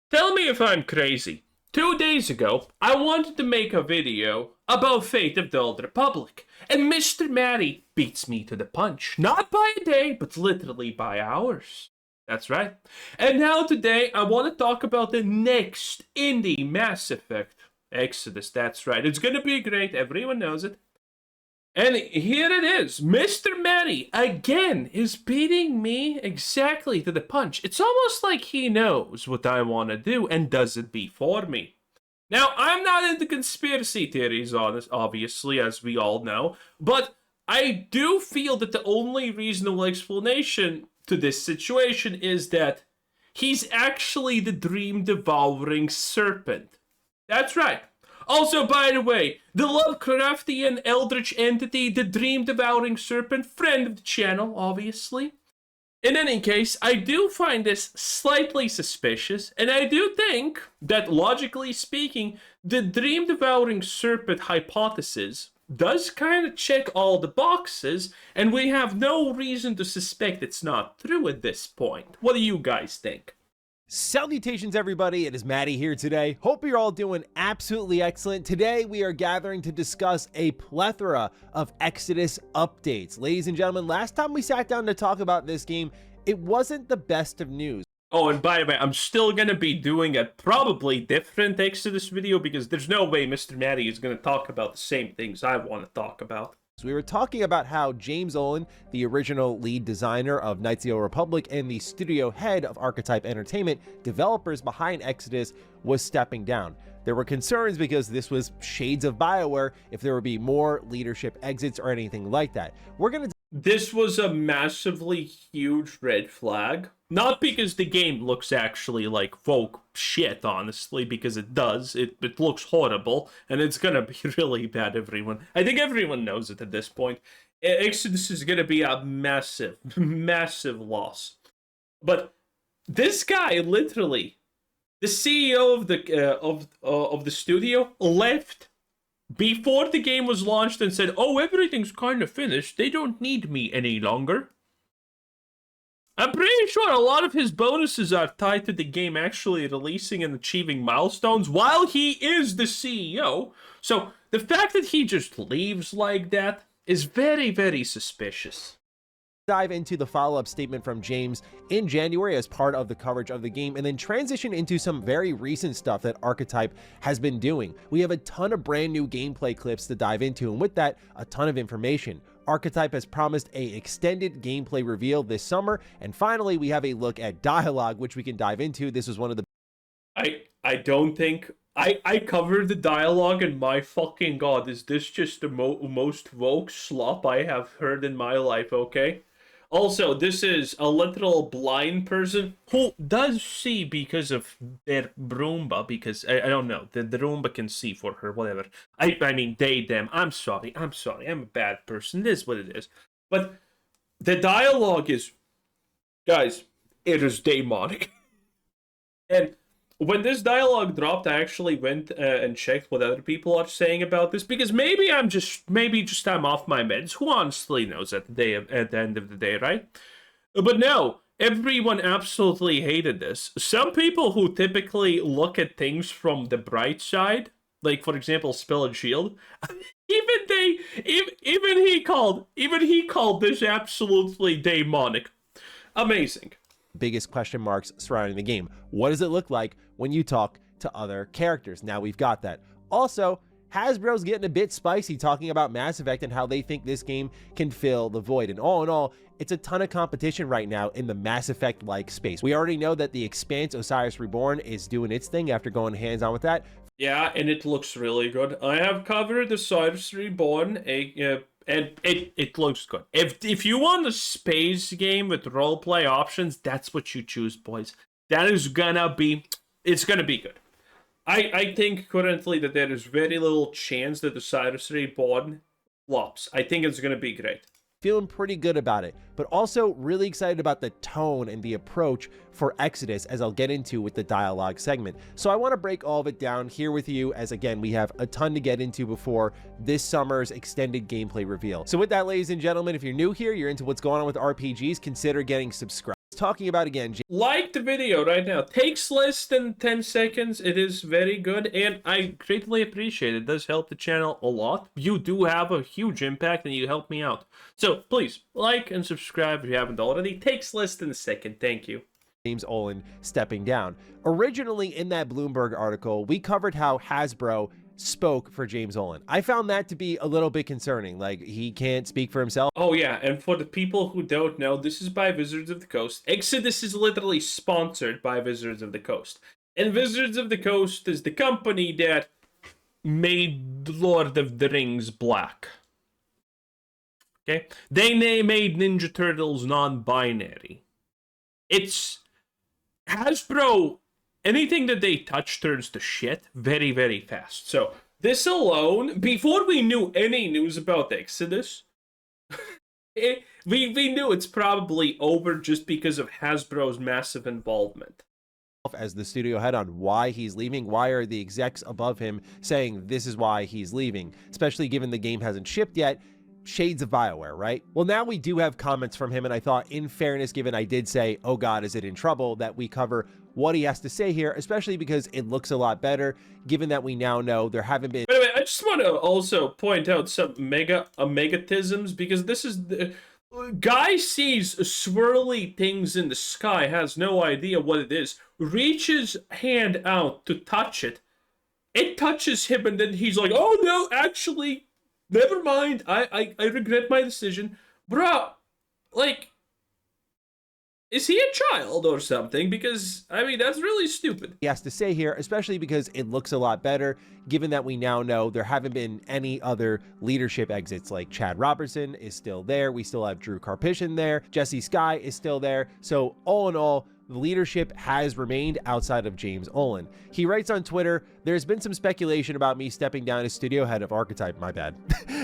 Tell me if I'm crazy. 2 days ago, I wanted to make a video about Fate of the Old Republic, and Mr. Matty beats me to the punch. Not by a day, but literally by hours. That's right. And now today, I want to talk about the next indie Mass Effect. Exodus, that's right. It's gonna be great, everyone knows it. And here it is. Mr. Matty, again, is beating me exactly to the punch. It's almost like he knows what I want to do and does it before me. Now, I'm not into conspiracy theories on this, obviously, as we all know, but I do feel that the only reasonable explanation to this situation is that he's actually the dream-devouring serpent. That's right. Also, by the way, the Lovecraftian eldritch entity, the dream-devouring serpent, friend of the channel, obviously. In any case, I do find this slightly suspicious, and I do think that, logically speaking, the dream-devouring serpent hypothesis does kind of check all the boxes, and we have no reason to suspect it's not true at this point. What do you guys think? Salutations everybody, it is Matty here today. Hope you're all doing absolutely excellent. Today we are gathering to discuss a plethora of Exodus updates. Ladies and gentlemen, last time we sat down to talk about this game, it wasn't the best of news. Oh, and by the way, I'm still going to be doing a probably different Exodus video because there's no way Mr. Matty is going to talk about the same things I want to talk about. So we were talking about how James Olin, the original lead designer of Knights of the Old Republic and the studio head of Archetype Entertainment, developers behind Exodus, was stepping down. There were concerns because this was shades of BioWare if there would be more leadership exits or anything like that. This was a massively huge red flag. Not because the game looks actually like folk shit, honestly, because it does. It looks horrible, and it's gonna be really bad, everyone. I think everyone knows it at this point. Exodus is gonna be a massive, massive loss. But this guy, literally, the CEO of the studio, left before the game was launched and said, "Oh, everything's kind of finished. They don't need me any longer." I'm pretty sure a lot of his bonuses are tied to the game actually releasing and achieving milestones while he is the CEO. So the fact that he just leaves like that is very, very suspicious. Dive into the follow-up statement from James in January as part of the coverage of the game, and then transition into some very recent stuff that Archetype has been doing. We have a ton of brand new gameplay clips to dive into, and with that, a ton of information. Archetype has promised a extended gameplay reveal this summer, and finally we have a look at dialogue, which we can dive into. This was one of the I don't think I covered the dialogue, and my fucking god, is this just the most woke slop I have heard in my life, okay? Also, this is a literal blind person who does see because of their Roomba, because, I don't know, the Roomba can see for her, whatever. I mean, they, them, I'm sorry, I'm a bad person, it is what it is. But the dialogue is, guys, it is demonic. And when this dialogue dropped, I actually went and checked what other people are saying about this, because maybe I'm off my meds. Who honestly knows at the end of the day, right? But no, everyone absolutely hated this. Some people who typically look at things from the bright side, like for example, Spill and Shield, even he called this absolutely demonic. Amazing. biggest question marks surrounding the game. What does it look like when you talk to other characters? Now we've got that. Also, Hasbro's getting a bit spicy talking about Mass Effect and how they think this game can fill the void. And all in all, it's a ton of competition right now in the Mass Effect-like space. We already know that the Expanse Osiris Reborn is doing its thing after going hands-on with that. Yeah, and it looks really good. I have covered Osiris Reborn, and it looks good. If you want a space game with roleplay options, that's what you choose, boys. That is gonna be, it's gonna be good. I think currently that there is very little chance that Osiris Reborn flops. I think it's gonna be great. Feeling pretty good about it, but also really excited about the tone and the approach for Exodus, as I'll get into with the dialogue segment. So I want to break all of it down here with you, as again, we have a ton to get into before this summer's extended gameplay reveal. So with that, ladies and gentlemen, if you're new here, you're into what's going on with RPGs, consider getting subscribed. talking about again. Like the video right now. Takes less than 10 seconds. It is very good, and I greatly appreciate it. It does help the channel a lot. You do have a huge impact, and you help me out. So please, like and subscribe if you haven't already. Takes less than a second. Thank you. James Olin stepping down. Originally in that Bloomberg article, we covered how Hasbro spoke for James Olin. I found that to be a little bit concerning. Like, he can't speak for himself. Oh yeah, and for the people who don't know, this is by Wizards of the Coast. Exodus is literally sponsored by Wizards of the Coast. And Wizards of the Coast is the company that made Lord of the Rings black. Okay? They made Ninja Turtles non-binary. It's Hasbro, anything that they touch turns to shit very, very fast. So this alone, before we knew any news about Exodus, we knew it's probably over just because of Hasbro's massive involvement. As the studio head on why he's leaving. Why are the execs above him saying this is why he's leaving? Especially given the game hasn't shipped yet. Shades of BioWare, right? Well, now we do have comments from him, and I thought, in fairness, given I did say, oh God, is it in trouble, that we cover what he has to say here, especially because it looks a lot better, given that we now know there haven't been... By the way, I just want to also point out some megatisms, because this is... Guy sees swirly things in the sky, has no idea what it is, reaches hand out to touch it, it touches him, and then he's like, oh no, actually... Never mind, I regret my decision. Bruh, like, is he a child or something? Because, I mean, that's really stupid. He has to say here, especially because it looks a lot better, given that we now know there haven't been any other leadership exits. Like Chad Robertson is still there. We still have Drew Karpyshyn there. Jesse Sky is still there. So all in all, the leadership has remained outside of James Olin. He writes on Twitter, there's been some speculation about me stepping down as studio head of Archetype, my bad.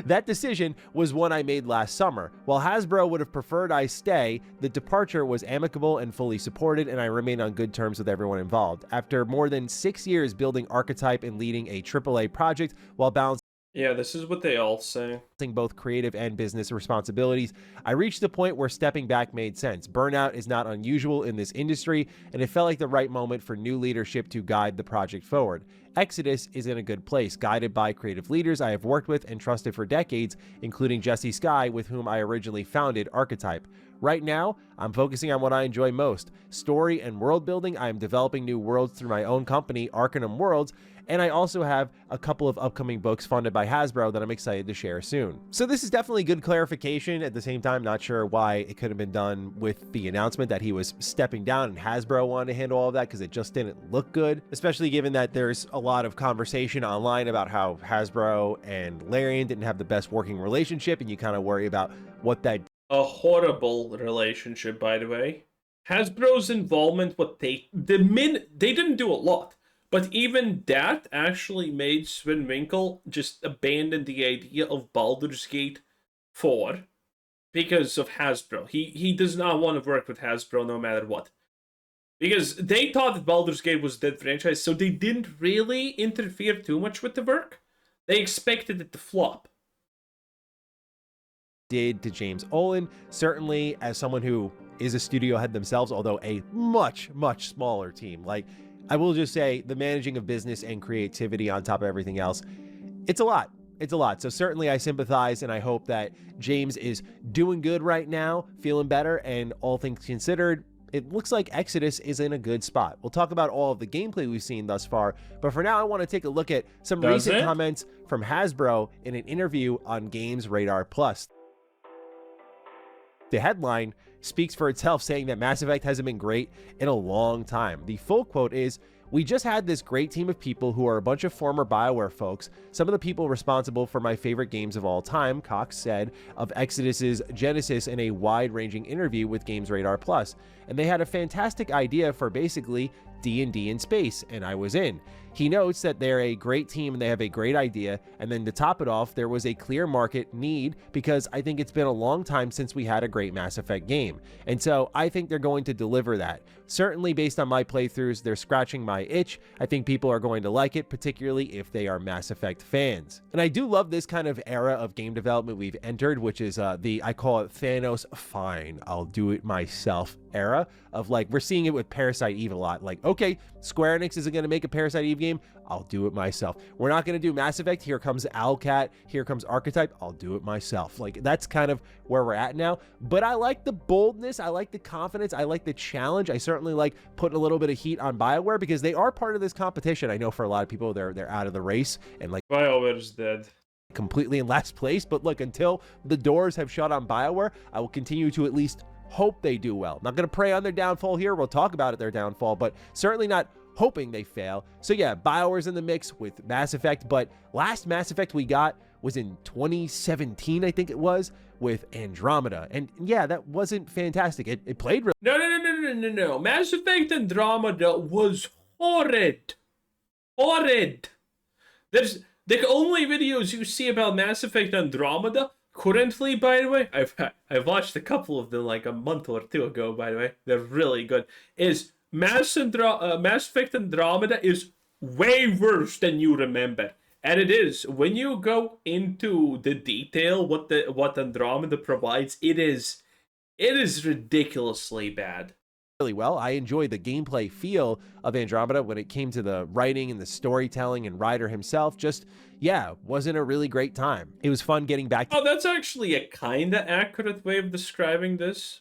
That decision was one I made last summer. While Hasbro would have preferred I stay, the departure was amicable and fully supported, and I remain on good terms with everyone involved. After more than 6 years building Archetype and leading a AAA project while balancing Yeah, this is what they all say. Both creative and business responsibilities, I reached the point where stepping back made sense. Burnout is not unusual in this industry, and it felt like the right moment for new leadership to guide the project forward. Exodus is in a good place, guided by creative leaders I have worked with and trusted for decades, including Jesse Sky, with whom I originally founded Archetype. Right now, I'm focusing on what I enjoy most, story and world building. I am developing new worlds through my own company, Arcanum Worlds, and I also have a couple of upcoming books funded by Hasbro that I'm excited to share soon. So this is definitely good clarification. At the same time, not sure why it could have been done with the announcement that he was stepping down and Hasbro wanted to handle all of that, because it just didn't look good, especially given that there's a lot of conversation online about how Hasbro and Larian didn't have the best working relationship, and you kind of worry about what that... A horrible relationship, by the way. Hasbro's involvement, they didn't do a lot. But even that actually made Sven Winkle just abandon the idea of Baldur's Gate 4 because of Hasbro. He does not want to work with Hasbro no matter what. Because they thought that Baldur's Gate was a dead franchise, so they didn't really interfere too much with the work. They expected it to flop. Did to James Olin, certainly as someone who is a studio head themselves, although a much, much smaller team. Like, I will just say the managing of business and creativity on top of everything else, it's a lot. It's a lot. So certainly I sympathize, and I hope that James is doing good right now, feeling better, and all things considered, it looks like Exodus is in a good spot. We'll talk about all of the gameplay we've seen thus far, but for now I want to take a look at some recent comments from Hasbro in an interview on Games Radar Plus. The headline speaks for itself, saying that Mass Effect hasn't been great in a long time. The full quote is, "We just had this great team of people who are a bunch of former BioWare folks, some of the people responsible for my favorite games of all time," Cox said of Exodus's genesis in a wide-ranging interview with Games Radar Plus. "And they had a fantastic idea for basically D&D in space, and I was in." He notes that they're a great team and they have a great idea, and then to top it off, there was a clear market need, because I think it's been a long time since we had a great Mass Effect game, and so I think they're going to deliver that. Certainly based on my playthroughs, they're scratching my itch. I think people are going to like it, particularly if they are Mass Effect fans. And I do love this kind of era of game development we've entered, which is I call it Thanos, fine, I'll do it myself era of like, we're seeing it with Parasite Eve a lot. Like, okay, Square Enix isn't going to make a Parasite Eve game. I'll do it myself. We're not going to do Mass Effect. Here comes Owlcat. Here comes Archetype. I'll do it myself. Like, that's kind of where we're at now. But I like the boldness. I like the confidence. I like the challenge. I certainly like putting a little bit of heat on BioWare because they are part of this competition. I know for a lot of people, they're out of the race and like BioWare's dead. Completely in last place. But look, until the doors have shut on BioWare, I will continue to at least hope they do well. Not going to pray on their downfall here. We'll talk about it, their downfall, but certainly not hoping they fail. So yeah, BioWare's in the mix with Mass Effect, but last Mass Effect we got was in 2017, I think it was, with Andromeda. And yeah, that wasn't fantastic. It played really— No. Mass Effect Andromeda was horrid. Horrid. There's the only videos you see about Mass Effect Andromeda currently, by the way, I've watched a couple of them like a month or two ago, by the way. They're really good. Is Mass Effect Andromeda is way worse than you remember. And it is. When you go into the detail what Andromeda provides, it is ridiculously bad. Really well. I enjoy the gameplay feel of Andromeda when it came to the writing and the storytelling, and Ryder himself just, yeah, wasn't a really great time. It was fun getting back to— Oh, that's actually a kinda accurate way of describing this.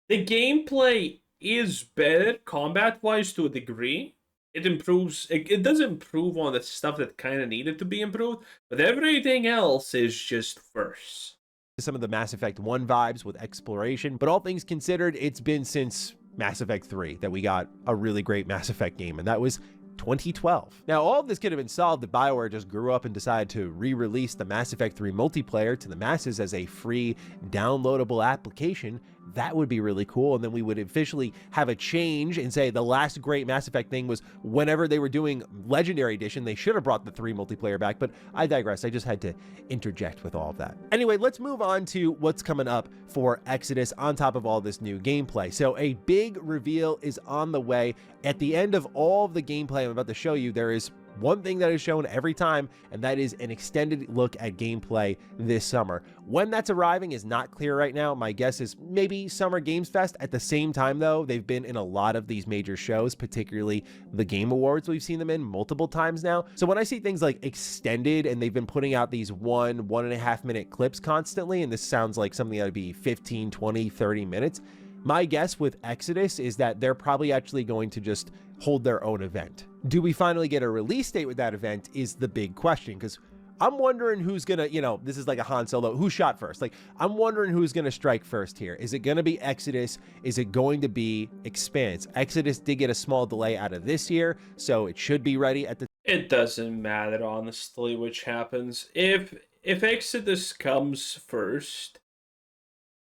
The gameplay is better combat-wise to a degree. It improves, it does improve on the stuff that kind of needed to be improved, but everything else is just worse. Some of the Mass Effect 1 vibes with exploration, but all things considered, it's been since Mass Effect 3 that we got a really great Mass Effect game, and that was 2012. Now, all of this could have been solved if BioWare just grew up and decided to re-release the Mass Effect 3 multiplayer to the masses as a free downloadable application. That would be really cool, and then we would officially have a change and say the last great Mass Effect thing was whenever they were doing Legendary Edition, they should have brought the 3 multiplayer back, but I digress. I just had to interject with all of that. Anyway, let's move on to what's coming up for Exodus on top of all this new gameplay. So a big reveal is on the way. At the end of all of the gameplay I'm about to show you, there is one thing that is shown every time, and that is an extended look at gameplay this summer. When that's arriving is not clear right now. My guess is maybe Summer Games Fest. At the same time, though, they've been in a lot of these major shows, particularly the Game Awards. We've seen them in multiple times now. So when I see things like extended, and they've been putting out these 1.5 minute clips constantly, and this sounds like something that would be 15, 20, 30 minutes, my guess with Exodus is that they're probably actually going to just hold their own event. Do we finally get a release date with that event is the big question, because I'm wondering who's gonna, you know, this is like a Han Solo, who shot first? Like, I'm wondering who's gonna strike first here. Is it gonna be Exodus? Is it going to be Expanse? Exodus did get a small delay out of this year, so it should be ready at the— It doesn't matter, honestly, which happens. If Exodus comes first,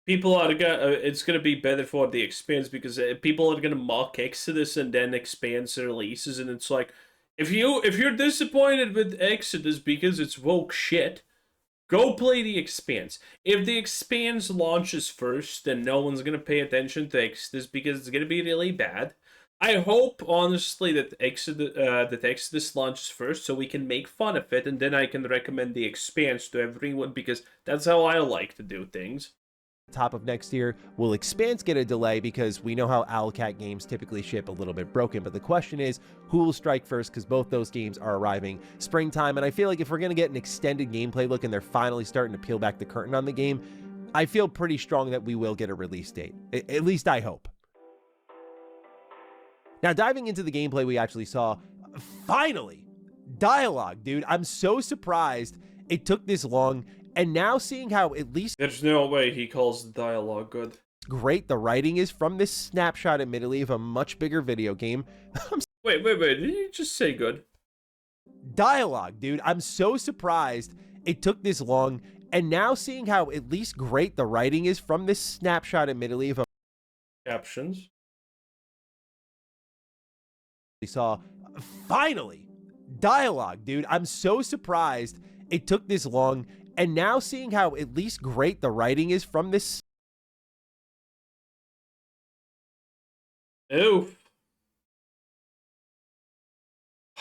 people are gonna, it's gonna be better for the Expanse, because people are gonna mock Exodus and then Expanse releases, and it's like, if you're disappointed with Exodus because it's woke shit, go play the Expanse. If the Expanse launches first, then no one's gonna pay attention to Exodus because it's gonna be really bad. I hope, honestly, that Exodus launches first so we can make fun of it, and then I can recommend the Expanse to everyone, because that's how I like to do things. Top of next year. Will Expanse get a delay, because we know how Owlcat games typically ship a little bit broken, but the question is who will strike first, because both those games are arriving springtime, and I feel like if we're going to get an extended gameplay look and they're finally starting to peel back the curtain on the game, I feel pretty strong that we will get a release date. At least I hope. Now, diving into the gameplay we actually saw, finally, dialogue, dude. I'm so surprised it took this long. And now seeing how at least— There's no way he calls the dialogue good. Great the writing is from this snapshot, admittedly, of a much bigger video game. Wait, did you just say good? Dialogue, dude. I'm so surprised it took this long. And now seeing how at least great the writing is from this snapshot, admittedly, of a— Captions. We saw, finally, dialogue, dude. I'm so surprised it took this long. And now seeing how at least great the writing is from this— Oof.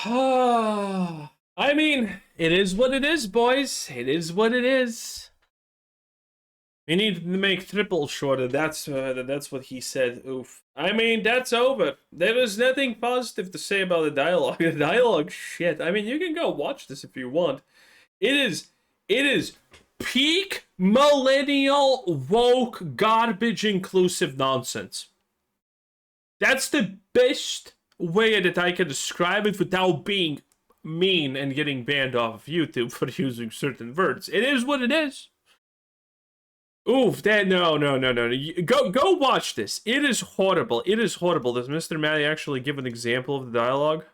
I mean, it is what it is, boys. It is what it is. We need to make triple shorter. That's what he said. Oof. I mean, that's over. There is nothing positive to say about the dialogue. The dialogue, shit. I mean, you can go watch this if you want. It is peak millennial woke garbage inclusive nonsense. That's the best way that I can describe it without being mean and getting banned off of YouTube for using certain words. It is what it is. Oof, that no. Go watch this. It is horrible. It is horrible. Does Mr. Matty actually give an example of the dialogue?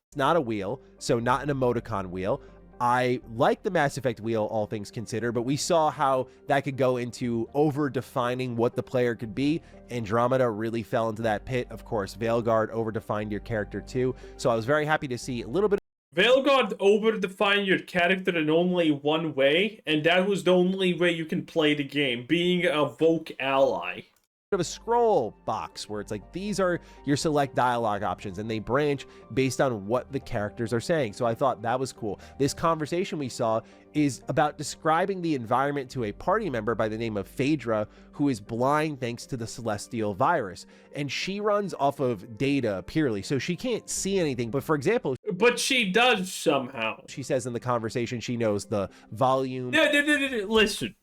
It's not a wheel, so not an emoticon wheel. I like the Mass Effect wheel, all things considered, but we saw how that could go into over-defining what the player could be. Andromeda really fell into that pit. Of course, Veilguard over-defined your character too. So I was very happy to see a little bit. Veilguard over-defined your character in only one way, and that was the only way you can play the game, being a woke ally. Of a scroll box where it's like these are your select dialogue options and they branch based on what the characters are saying. So I thought that was cool. This conversation we saw is about describing the environment to a party member by the name of Phaedra, who is blind thanks to the celestial virus, and she runs off of data purely, so she can't see anything. But for example, but she does somehow. She says in the conversation she knows the volume. Listen.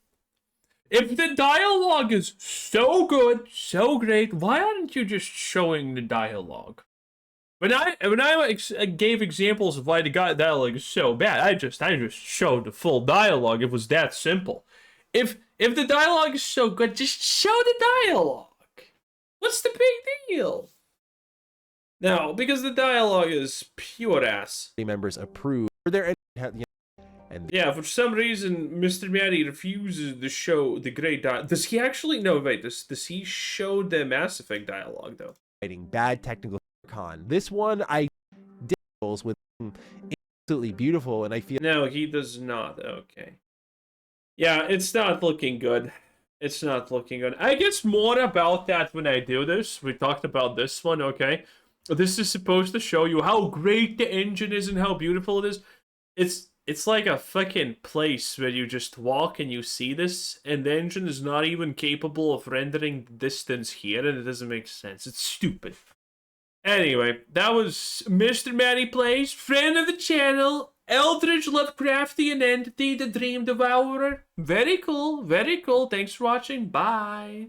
If the dialogue is so good, so great, why aren't you just showing the dialogue? When I gave examples of why the dialogue is so bad, I just showed the full dialogue. It was that simple. If the dialogue is so good, just show the dialogue. What's the big deal? No, because the dialogue is pure ass. Members approve for their. And yeah, for some reason, Mr. Matty refuses to show the great dialogue. Does he actually? No, wait. Does he show the Mass Effect dialogue, though? Writing bad technical con. This one, I did with absolutely beautiful, and I feel. No, he does not. Okay. Yeah, it's not looking good. It's not looking good. I guess more about that when I do this. We talked about this one, okay? This is supposed to show you how great the engine is and how beautiful it is. It's like a fucking place where you just walk and you see this, and the engine is not even capable of rendering distance here, and it doesn't make sense. It's stupid. Anyway, that was Mr. Matty Plays, friend of the channel, Eldritch Lovecraftian entity, the Dream Devourer. Very cool, very cool. Thanks for watching. Bye.